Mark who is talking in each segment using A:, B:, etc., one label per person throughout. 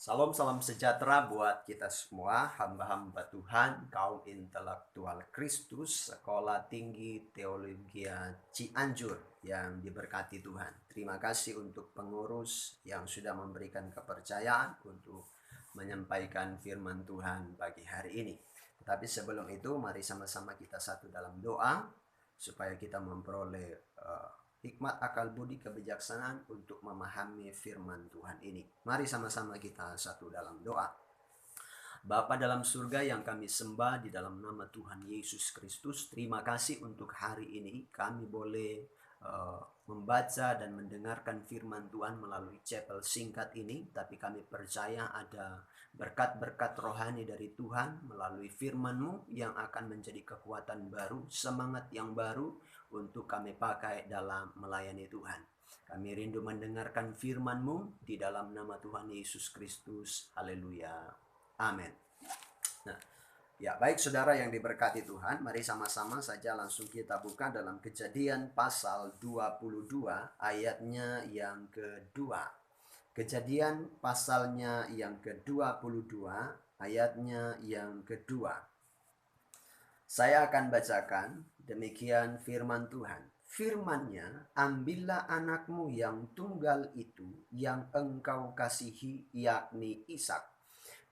A: Salam salam sejahtera buat kita semua, hamba-hamba Tuhan, kaum intelektual Kristus, Sekolah Tinggi Teologi Cianjur yang diberkati Tuhan. Terima kasih untuk pengurus yang sudah memberikan kepercayaan untuk menyampaikan firman Tuhan pagi hari ini. Tetapi sebelum itu, mari sama-sama kita satu dalam doa supaya kita memperoleh hikmat, akal budi, kebijaksanaan untuk memahami firman Tuhan ini. Mari sama-sama kita satu dalam doa. Bapa dalam surga yang kami sembah di dalam nama Tuhan Yesus Kristus, terima kasih untuk hari ini kami boleh membaca dan mendengarkan firman Tuhan melalui chapel singkat ini. Tapi kami percaya ada berkat-berkat rohani dari Tuhan melalui firman-Mu yang akan menjadi kekuatan baru, semangat yang baru untuk kami pakai dalam melayani Tuhan. Kami rindu mendengarkan firman-Mu di dalam nama Tuhan Yesus Kristus. Haleluya. Amin. Nah, ya baik saudara yang diberkati Tuhan, mari sama-sama saja langsung kita buka dalam Kejadian pasal 22 ayatnya yang kedua. Kejadian pasalnya yang ke-22 ayatnya yang kedua. Saya akan bacakan demikian firman Tuhan. Firman-Nya, ambillah anakmu yang tunggal itu yang engkau kasihi, yakni Ishak.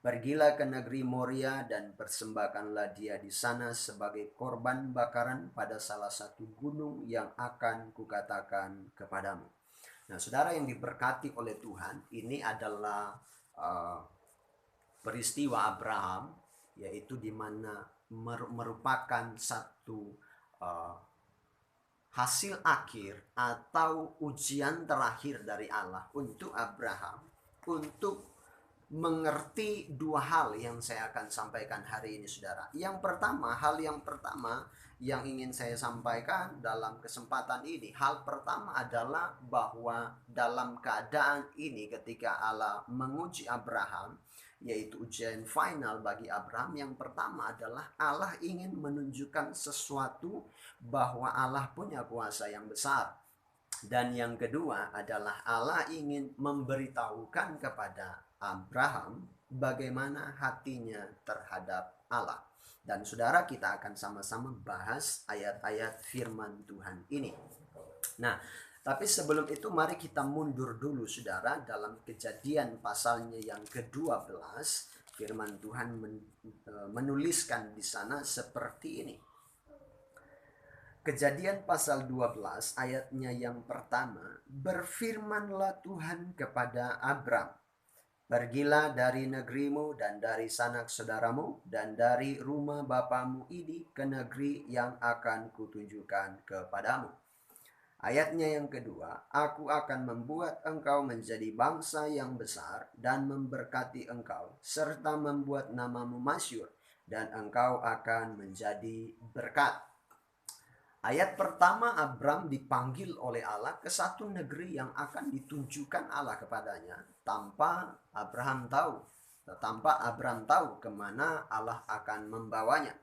A: Pergilah ke negeri Moria dan persembahkanlah dia di sana sebagai korban bakaran pada salah satu gunung yang akan kukatakan kepadamu. Nah, saudara yang diberkati oleh Tuhan, ini adalah peristiwa Abraham, yaitu di mana merupakan satu hasil akhir atau ujian terakhir dari Allah untuk Abraham untuk mengerti dua hal yang saya akan sampaikan hari ini, saudara. Hal yang pertama yang ingin saya sampaikan dalam kesempatan ini, hal pertama adalah bahwa dalam keadaan ini ketika Allah menguji Abraham, yaitu ujian final bagi Abraham, yang pertama adalah Allah ingin menunjukkan sesuatu bahwa Allah punya kuasa yang besar. Dan yang kedua adalah Allah ingin memberitahukan kepada Abraham bagaimana hatinya terhadap Allah. Dan saudara, kita akan sama-sama bahas ayat-ayat firman Tuhan ini. Nah, tapi sebelum itu mari kita mundur dulu saudara dalam Kejadian pasalnya yang ke-12. Firman Tuhan menuliskan di sana seperti ini. Kejadian pasal 12 ayatnya yang pertama, berfirmanlah Tuhan kepada Abram, pergilah dari negerimu dan dari sanak saudaramu dan dari rumah bapamu ini ke negeri yang akan kutunjukkan kepadamu. Ayatnya yang kedua, aku akan membuat engkau menjadi bangsa yang besar dan memberkati engkau, serta membuat namamu masyhur, dan engkau akan menjadi berkat. Ayat pertama, Abram dipanggil oleh Allah ke satu negeri yang akan ditunjukkan Allah kepadanya tanpa Abram tahu kemana Allah akan membawanya.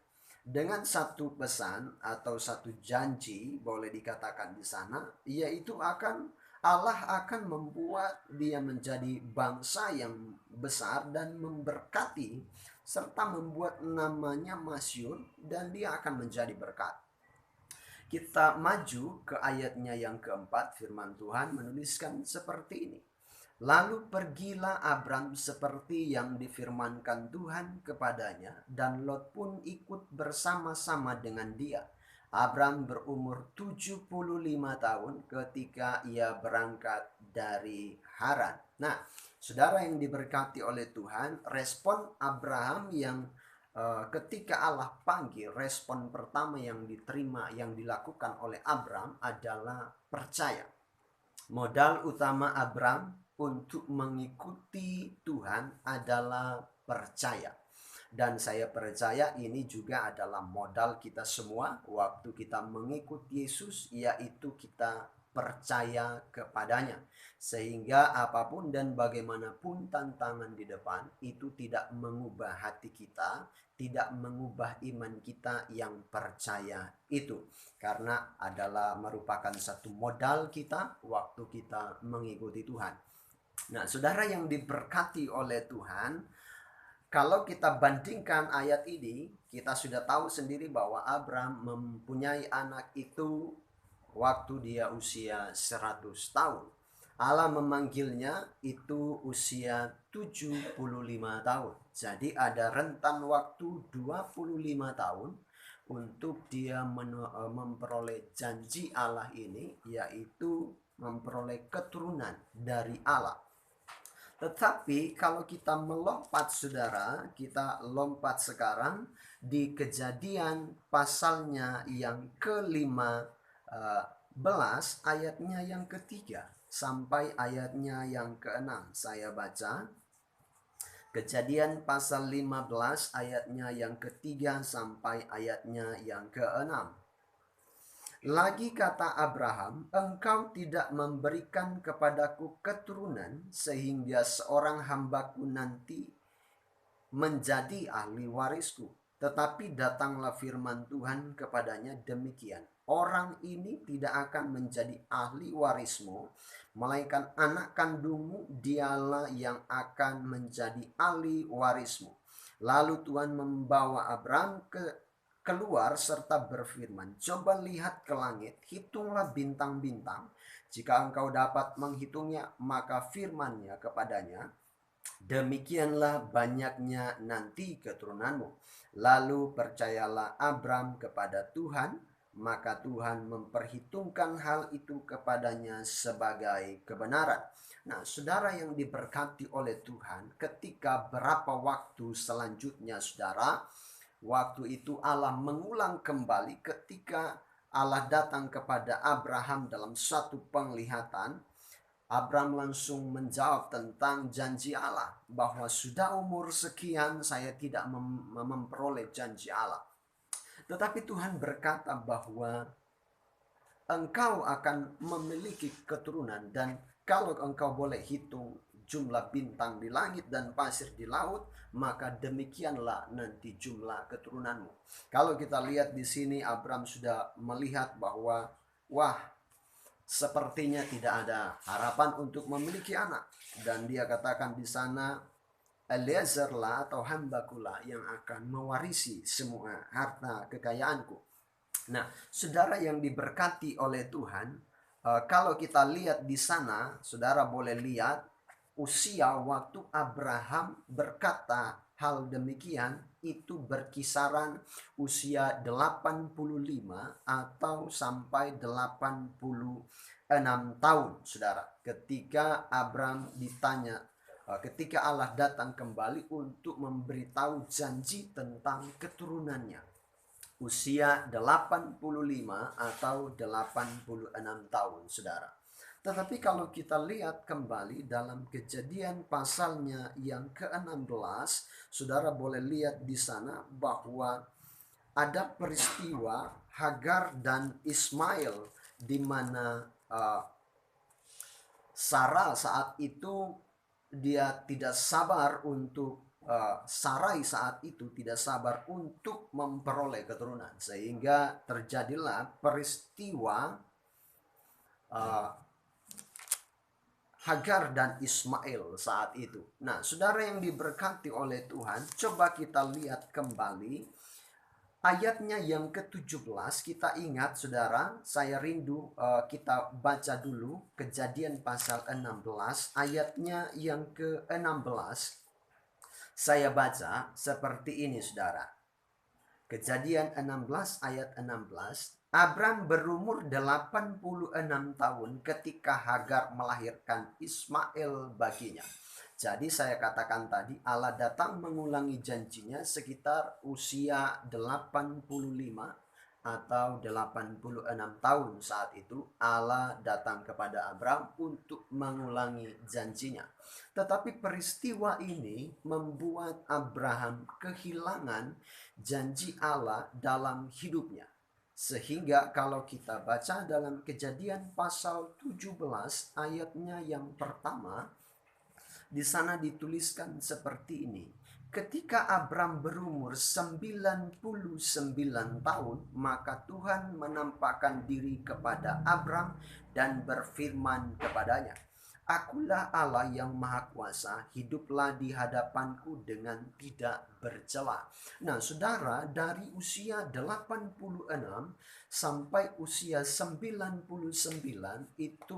A: Dengan satu pesan atau satu janji, boleh dikatakan di sana, yaitu Allah akan membuat dia menjadi bangsa yang besar dan memberkati, serta membuat namanya masyhur, dan dia akan menjadi berkat. Kita maju ke ayatnya yang keempat, firman Tuhan menuliskan seperti ini. Lalu pergilah Abram seperti yang difirmankan Tuhan kepadanya, dan Lot pun ikut bersama-sama dengan dia. Abram berumur 75 tahun ketika ia berangkat dari Haran. Nah, saudara yang diberkati oleh Tuhan, respon Abraham yang ketika Allah panggil, respon pertama yang diterima, yang dilakukan oleh Abram adalah percaya. Modal utama Abram untuk mengikuti Tuhan adalah percaya. Dan saya percaya ini juga adalah modal kita semua waktu kita mengikuti Yesus, yaitu kita percaya kepadanya. Sehingga apapun dan bagaimanapun tantangan di depan, itu tidak mengubah hati kita, tidak mengubah iman kita yang percaya itu. Karena adalah merupakan satu modal kita waktu kita mengikuti Tuhan. Nah, saudara yang diberkati oleh Tuhan, kalau kita bandingkan ayat ini, kita sudah tahu sendiri bahwa Abram mempunyai anak itu waktu dia usia 100 tahun. Allah memanggilnya itu usia 75 tahun. Jadi ada rentan waktu 25 tahun untuk dia memperoleh janji Allah ini, yaitu memperoleh keturunan dari Allah. Tetapi kalau kita melompat, saudara, kita lompat sekarang di Kejadian pasalnya yang ke-15 ayatnya yang ketiga sampai ayatnya yang ke-6. Saya baca Kejadian pasal 15 ayatnya yang ketiga sampai ayatnya yang ke-6. Lagi kata Abraham, engkau tidak memberikan kepadaku keturunan sehingga seorang hambaku nanti menjadi ahli warisku. Tetapi datanglah firman Tuhan kepadanya demikian, orang ini tidak akan menjadi ahli warismu, melainkan anak kandungmu dialah yang akan menjadi ahli warismu. Lalu Tuhan membawa Abraham keluar serta berfirman, coba lihat ke langit, hitunglah bintang-bintang. Jika engkau dapat menghitungnya, maka firman-Nya kepadanya, demikianlah banyaknya nanti keturunanmu. Lalu percayalah Abram kepada Tuhan, maka Tuhan memperhitungkan hal itu kepadanya sebagai kebenaran. Nah, saudara yang diberkati oleh Tuhan, ketika berapa waktu selanjutnya, saudara, waktu itu Allah mengulang kembali ketika Allah datang kepada Abraham dalam satu penglihatan. Abraham langsung menjawab tentang janji Allah, bahwa sudah umur sekian saya tidak memperoleh janji Allah. Tetapi Tuhan berkata bahwa engkau akan memiliki keturunan, dan kalau engkau boleh hitung jumlah bintang di langit dan pasir di laut, maka demikianlah nanti jumlah keturunanmu. Kalau kita lihat di sini, Abraham sudah melihat bahwa wah, sepertinya tidak ada harapan untuk memiliki anak, dan dia katakan di sana, Eliezer lah atau hambakulah yang akan mewarisi semua harta kekayaanku. Nah, saudara yang diberkati oleh Tuhan, kalau kita lihat di sana, saudara boleh lihat usia waktu Abraham berkata hal demikian itu berkisaran usia 85 atau sampai 86 tahun, saudara. Ketika Abraham ditanya, ketika Allah datang kembali untuk memberitahu janji tentang keturunannya, usia 85 atau 86 tahun, saudara. Tetapi kalau kita lihat kembali dalam Kejadian pasalnya yang ke-16, saudara boleh lihat di sana bahwa ada peristiwa Hagar dan Ismail, di mana Sarah saat itu dia tidak sabar untuk Sarai saat itu tidak sabar untuk memperoleh keturunan, sehingga terjadilah peristiwa Hagar dan Ismail saat itu. Nah, saudara yang diberkati oleh Tuhan, coba kita lihat kembali ayatnya yang ke-17. Kita ingat, saudara, saya rindu kita baca dulu Kejadian pasal 16 ayatnya yang ke-16. Saya baca seperti ini, saudara. Kejadian 16 ayat 16. Abram berumur 86 tahun ketika Hagar melahirkan Ismail baginya. Jadi saya katakan tadi, Allah datang mengulangi janjinya sekitar usia 85 atau 86 tahun. Saat itu Allah datang kepada Abram untuk mengulangi janjinya. Tetapi peristiwa ini membuat Abraham kehilangan janji Allah dalam hidupnya. Sehingga kalau kita baca dalam Kejadian pasal 17 ayatnya yang pertama, di sana dituliskan seperti ini. Ketika Abram berumur 99 tahun, maka Tuhan menampakkan diri kepada Abram dan berfirman kepadanya, Akulah Allah yang Maha Kuasa, hiduplah di hadapanku dengan tidak bercela. Nah, saudara, dari usia 86 sampai usia 99 itu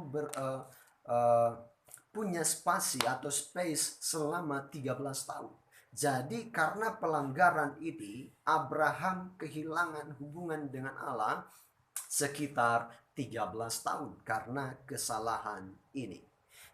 A: punya spasi atau space selama 13 tahun. Jadi karena pelanggaran ini, Abraham kehilangan hubungan dengan Allah sekitar 13 tahun karena kesalahan ini.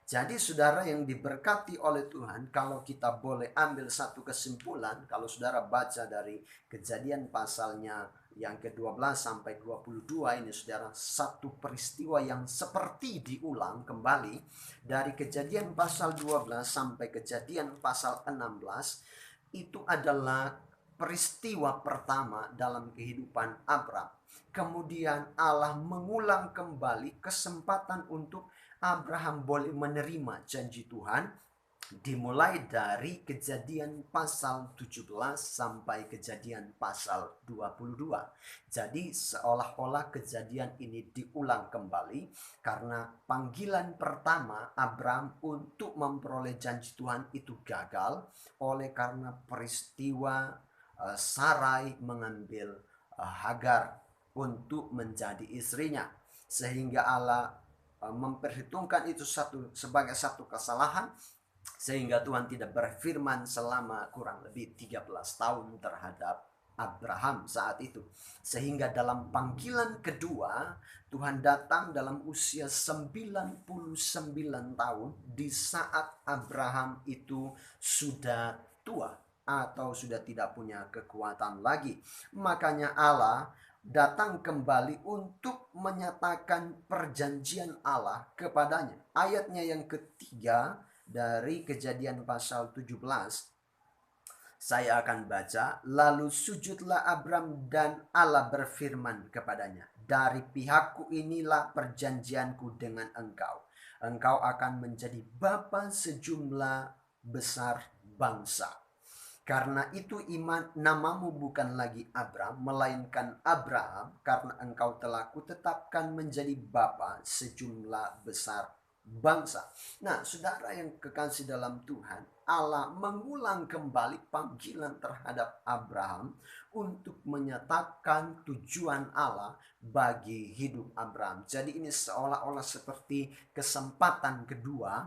A: Jadi saudara yang diberkati oleh Tuhan, kalau kita boleh ambil satu kesimpulan, kalau saudara baca dari Kejadian pasalnya yang ke-12 sampai 22 ini saudara, satu peristiwa yang seperti diulang kembali dari Kejadian pasal 12 sampai Kejadian pasal 16, itu adalah peristiwa pertama dalam kehidupan Abram. Kemudian Allah mengulang kembali kesempatan untuk Abraham boleh menerima janji Tuhan, dimulai dari Kejadian pasal 17 sampai Kejadian pasal 22. Jadi seolah-olah kejadian ini diulang kembali karena panggilan pertama Abraham untuk memperoleh janji Tuhan itu gagal oleh karena peristiwa Sarai mengambil Hagar untuk menjadi istrinya, sehingga Allah memperhitungkan itu sebagai satu kesalahan, sehingga Tuhan tidak berfirman selama kurang lebih 13 tahun terhadap Abraham saat itu. Sehingga dalam panggilan kedua, Tuhan datang dalam usia 99 tahun, di saat Abraham itu sudah tua atau sudah tidak punya kekuatan lagi. Makanya Allah datang kembali untuk menyatakan perjanjian Allah kepadanya. Ayatnya yang ketiga dari Kejadian pasal 17, saya akan baca. Lalu sujudlah Abram dan Allah berfirman kepadanya, dari pihakku inilah perjanjianku dengan engkau. Engkau akan menjadi bapa sejumlah besar bangsa. Karena itu namamu bukan lagi Abram, melainkan Abraham, karena engkau telah kutetapkan menjadi bapa sejumlah besar bangsa. Nah, saudara yang kekasih dalam Tuhan, Allah mengulang kembali panggilan terhadap Abraham untuk menyatakan tujuan Allah bagi hidup Abraham. Jadi ini seolah-olah seperti kesempatan kedua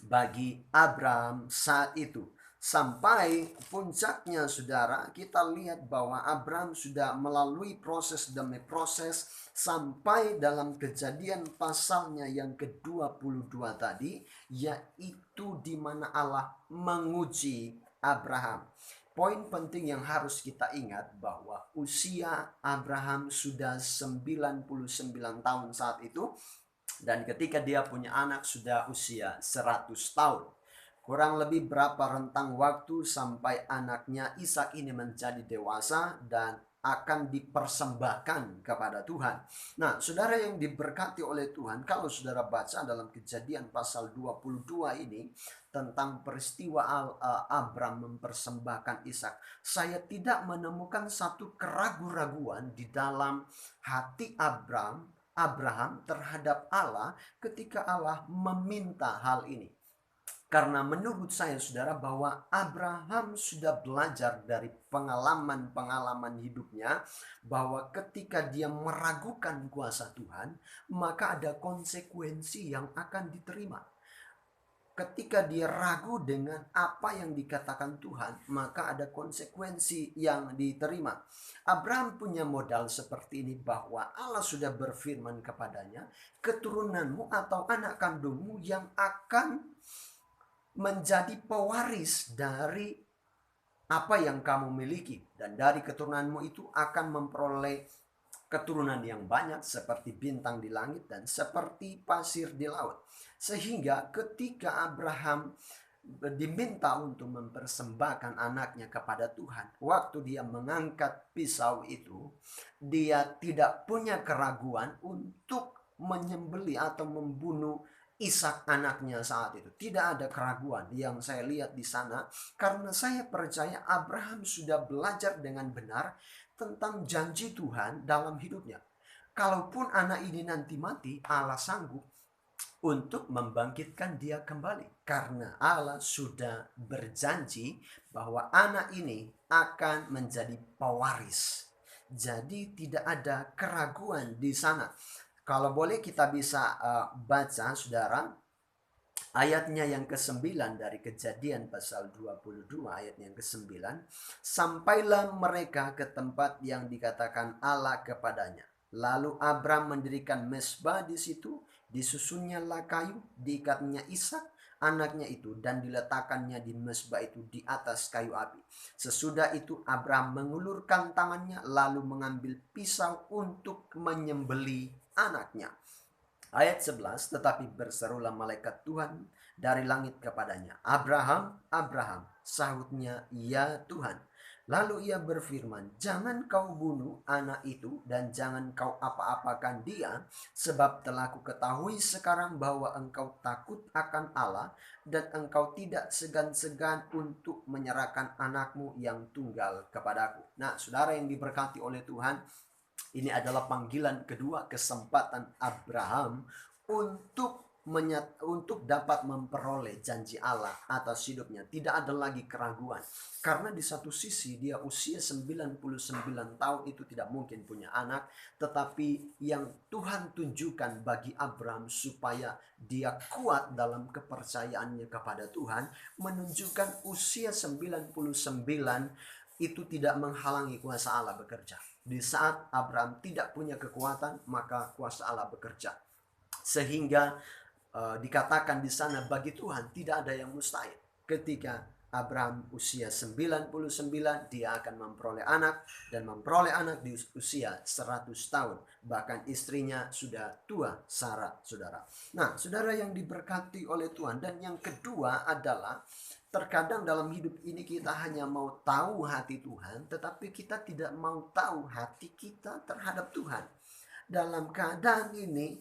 A: bagi Abraham saat itu. Sampai puncaknya saudara, kita lihat bahwa Abraham sudah melalui proses demi proses sampai dalam Kejadian pasalnya yang ke-22 tadi, yaitu di mana Allah menguji Abraham. Poin penting yang harus kita ingat bahwa usia Abraham sudah 99 tahun saat itu, dan ketika dia punya anak sudah usia 100 tahun. Kurang lebih berapa rentang waktu sampai anaknya Ishak ini menjadi dewasa dan akan dipersembahkan kepada Tuhan. Nah, saudara yang diberkati oleh Tuhan, kalau saudara baca dalam Kejadian pasal 22 ini tentang peristiwa Abram mempersembahkan Ishak, saya tidak menemukan satu keraguan-raguan di dalam hati Abraham terhadap Allah ketika Allah meminta hal ini. Karena menurut saya saudara bahwa Abraham sudah belajar dari pengalaman-pengalaman hidupnya bahwa ketika dia meragukan kuasa Tuhan, maka ada konsekuensi yang akan diterima. Ketika dia ragu dengan apa yang dikatakan Tuhan, maka ada konsekuensi yang diterima. Abraham punya modal seperti ini bahwa Allah sudah berfirman kepadanya, keturunanmu atau anak kandungmu yang akan menjadi pewaris dari apa yang kamu miliki, dan dari keturunanmu itu akan memperoleh keturunan yang banyak seperti bintang di langit dan seperti pasir di laut. Sehingga ketika Abraham diminta untuk mempersembahkan anaknya kepada Tuhan, waktu dia mengangkat pisau itu, dia tidak punya keraguan untuk menyembelih atau membunuh Ishak anaknya saat itu. Tidak ada keraguan yang saya lihat di sana, karena saya percaya Abraham sudah belajar dengan benar tentang janji Tuhan dalam hidupnya. Kalaupun anak ini nanti mati, Allah sanggup untuk membangkitkan dia kembali. Karena Allah sudah berjanji bahwa anak ini akan menjadi pewaris. Jadi tidak ada keraguan di sana. Kalau boleh kita bisa baca saudara ayatnya yang ke-9 dari Kejadian pasal 22 ayat yang ke-9. Sampailah mereka ke tempat yang dikatakan Allah kepadanya. Lalu Abram mendirikan mezbah di situ, disusunnyalah kayu, diikatnya Ishak anaknya itu, dan diletakkannya di mezbah itu di atas kayu api. Sesudah itu Abram mengulurkan tangannya lalu mengambil pisau untuk menyembelih anaknya. Ayat 11, tetapi berserulah malaikat Tuhan dari langit kepadanya, Abraham, Abraham, sahutnya, ya Tuhan. Lalu ia berfirman, jangan kau bunuh anak itu dan jangan kau apa-apakan dia, sebab telah kuketahui sekarang bahwa engkau takut akan Allah dan engkau tidak segan-segan untuk menyerahkan anakmu yang tunggal kepadaku. Nah, saudara yang diberkati oleh Tuhan, ini adalah panggilan kedua, kesempatan Abraham untuk dapat memperoleh janji Allah atas hidupnya. Tidak ada lagi keraguan. Karena di satu sisi dia usia 99 tahun itu tidak mungkin punya anak. Tetapi yang Tuhan tunjukkan bagi Abraham supaya dia kuat dalam kepercayaannya kepada Tuhan, menunjukkan usia 99 itu tidak menghalangi kuasa Allah bekerja. Di saat Abraham tidak punya kekuatan, maka kuasa Allah bekerja. Sehingga dikatakan di sana bagi Tuhan tidak ada yang mustahil. Ketika Abraham usia 99, dia akan memperoleh anak, dan memperoleh anak di usia 100 tahun. Bahkan istrinya sudah tua, Sarah, saudara. Nah, saudara yang diberkati oleh Tuhan. Dan yang kedua adalah, terkadang dalam hidup ini kita hanya mau tahu hati Tuhan, tetapi kita tidak mau tahu hati kita terhadap Tuhan. Dalam keadaan ini,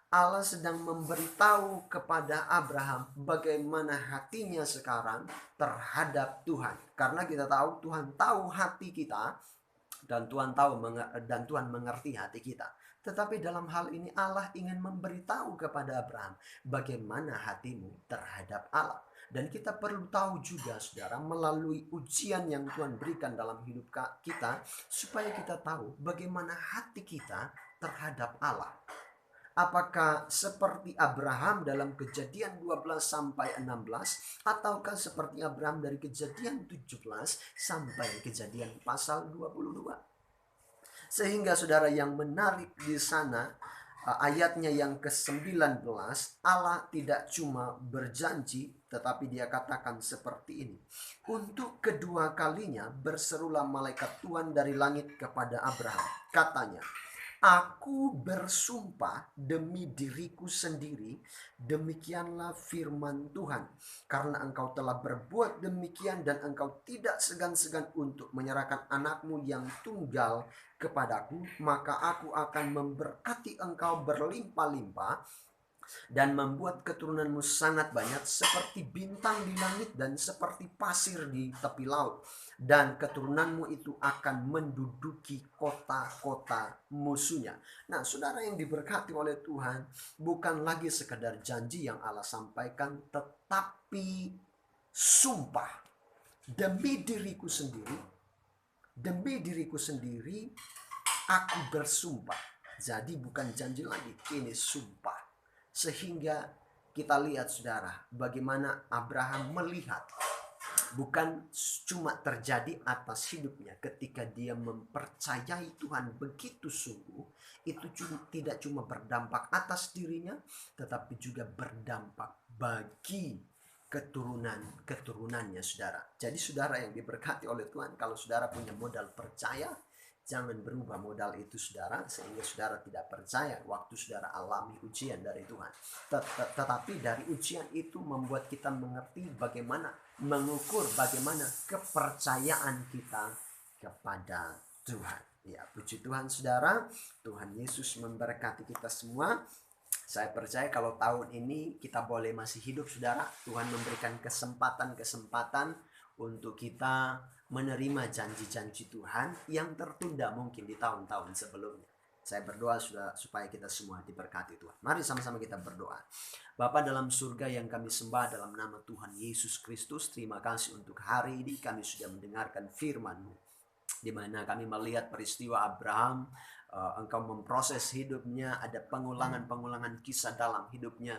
A: Allah sedang memberitahu kepada Abraham bagaimana hatinya sekarang terhadap Tuhan. Karena kita tahu Tuhan tahu hati kita, dan Tuhan mengerti hati kita. Tetapi dalam hal ini Allah ingin memberitahu kepada Abraham bagaimana hatimu terhadap Allah. Dan kita perlu tahu juga, saudara, melalui ujian yang Tuhan berikan dalam hidup kita, supaya kita tahu bagaimana hati kita terhadap Allah. Apakah seperti Abraham dalam Kejadian 12 sampai 16, ataukah seperti Abraham dari Kejadian 17 sampai Kejadian pasal 22? Sehingga saudara, yang menarik di sana ayatnya yang ke-19, Allah tidak cuma berjanji, tetapi dia katakan seperti ini. Untuk kedua kalinya berserulah malaikat Tuhan dari langit kepada Abraham. Katanya, aku bersumpah demi diriku sendiri, demikianlah firman Tuhan. Karena engkau telah berbuat demikian dan engkau tidak segan-segan untuk menyerahkan anakmu yang tunggal kepadaku, maka aku akan memberkati engkau berlimpah-limpah dan membuat keturunanmu sangat banyak seperti bintang di langit dan seperti pasir di tepi laut. Dan keturunanmu itu akan menduduki kota-kota musuhnya. Nah, saudara yang diberkati oleh Tuhan, bukan lagi sekedar janji yang Allah sampaikan, tetapi sumpah demi diriku sendiri, aku bersumpah. Jadi bukan janji lagi, ini sumpah. Sehingga kita lihat, saudara, bagaimana Abraham melihat bukan cuma terjadi atas hidupnya ketika dia mempercayai Tuhan begitu sungguh, itu tidak cuma berdampak atas dirinya, tetapi juga berdampak bagi keturunannya, saudara. Jadi saudara yang diberkati oleh Tuhan, kalau saudara punya modal percaya, jangan berubah modal itu, saudara, sehingga saudara tidak percaya waktu saudara alami ujian dari Tuhan. Tetapi dari ujian itu membuat kita mengerti bagaimana mengukur bagaimana kepercayaan kita kepada Tuhan. Ya, puji Tuhan, saudara. Tuhan Yesus memberkati kita semua. Saya percaya kalau tahun ini kita boleh masih hidup, saudara, Tuhan memberikan kesempatan untuk kita menerima janji-janji Tuhan yang tertunda mungkin di tahun-tahun sebelumnya. Saya berdoa supaya kita semua diberkati Tuhan. Mari sama-sama kita berdoa. Bapa dalam surga yang kami sembah dalam nama Tuhan Yesus Kristus, terima kasih untuk hari ini kami sudah mendengarkan firman-Mu, di mana kami melihat peristiwa Abraham. Engkau memproses hidupnya, ada pengulangan-pengulangan kisah dalam hidupnya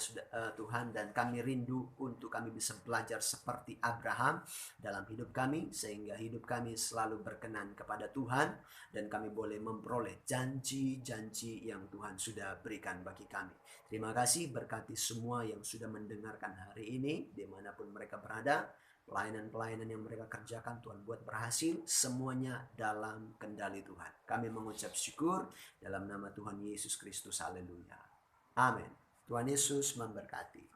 A: Tuhan, dan kami rindu untuk kami bisa belajar seperti Abraham dalam hidup kami, sehingga hidup kami selalu berkenan kepada Tuhan, dan kami boleh memperoleh janji-janji yang Tuhan sudah berikan bagi kami. Terima kasih, berkati semua yang sudah mendengarkan hari ini dimanapun mereka berada. Pelayanan-pelayanan yang mereka kerjakan Tuhan buat berhasil, semuanya dalam kendali Tuhan. Kami mengucap syukur dalam nama Tuhan Yesus Kristus. Haleluya. Amin. Tuhan Yesus memberkati.